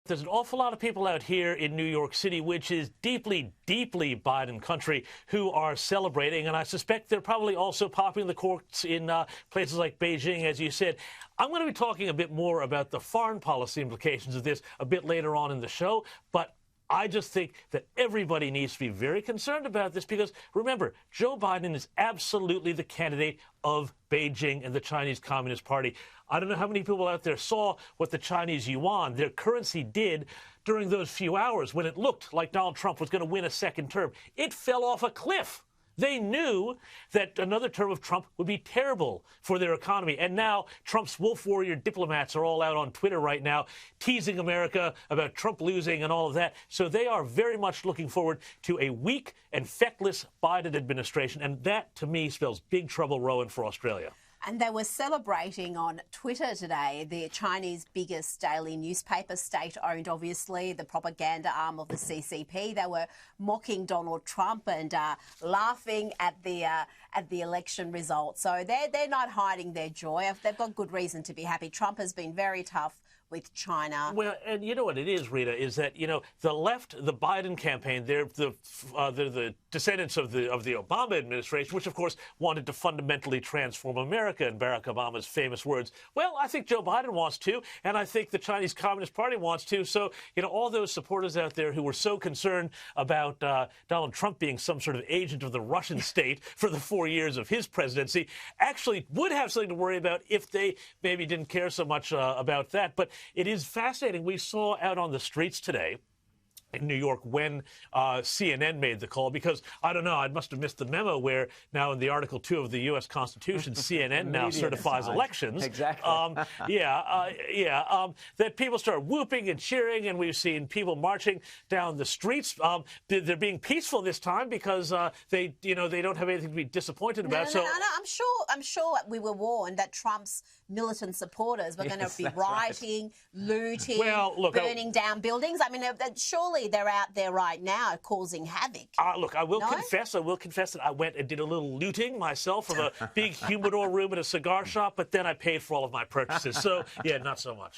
There's an awful lot of people out here in New York City, which is deeply, deeply Biden country, who are celebrating. And I suspect they're probably also popping the corks in places like Beijing, as you said. I'm going to be talking a bit more about the foreign policy implications of this a bit later on in the show. But I just think that everybody needs to be very concerned about this because, remember, Joe Biden is absolutely the candidate of Beijing and the Chinese Communist Party. I don't know how many people out there saw what the Chinese Yuan, their currency, did during those few hours when it looked like Donald Trump was going to win a second term. It fell off a cliff. They knew that another term of Trump would be terrible for their economy. And now Trump's wolf warrior diplomats are all out on Twitter right now, teasing America about Trump losing and all of that. So they are very much looking forward to a weak and feckless Biden administration. And that, to me, spells big trouble, Rowan, for Australia. And they were celebrating on Twitter today, the Chinese biggest daily newspaper, state-owned, obviously, the propaganda arm of the CCP. They were mocking Donald Trump and laughing at the election results. So they're not hiding their joy. They've got good reason to be happy. Trump has been very tough with China. Well, and you know what it is, Rita, is that, you know, the left, the Biden campaign, they're the descendants of the Obama administration, which, of course, wanted to fundamentally transform America, in Barack Obama's famous words. Well, I think Joe Biden wants to, and I think the Chinese Communist Party wants to. So, you know, all those supporters out there who were so concerned about Donald Trump being some sort of agent of the Russian state for the 4 years of his presidency actually would have something to worry about if they maybe didn't care so much about that. But it is fascinating. We saw out on the streets today in New York when CNN made the call, because, I don't know, I must have missed the memo where now in the Article 2 of the U.S. Constitution, CNN now certifies elections. Exactly. That people start whooping and cheering, and we've seen people marching down the streets. They're being peaceful this time because they don't have anything to be disappointed about. No. I'm sure we were warned that Trump's militant supporters were going to be rioting, looting, burning down buildings. I mean, surely they're out there right now causing havoc. Look, I will confess that I went and did a little looting myself of a big humidor room at a cigar shop, but then I paid for all of my purchases. So, yeah, not so much.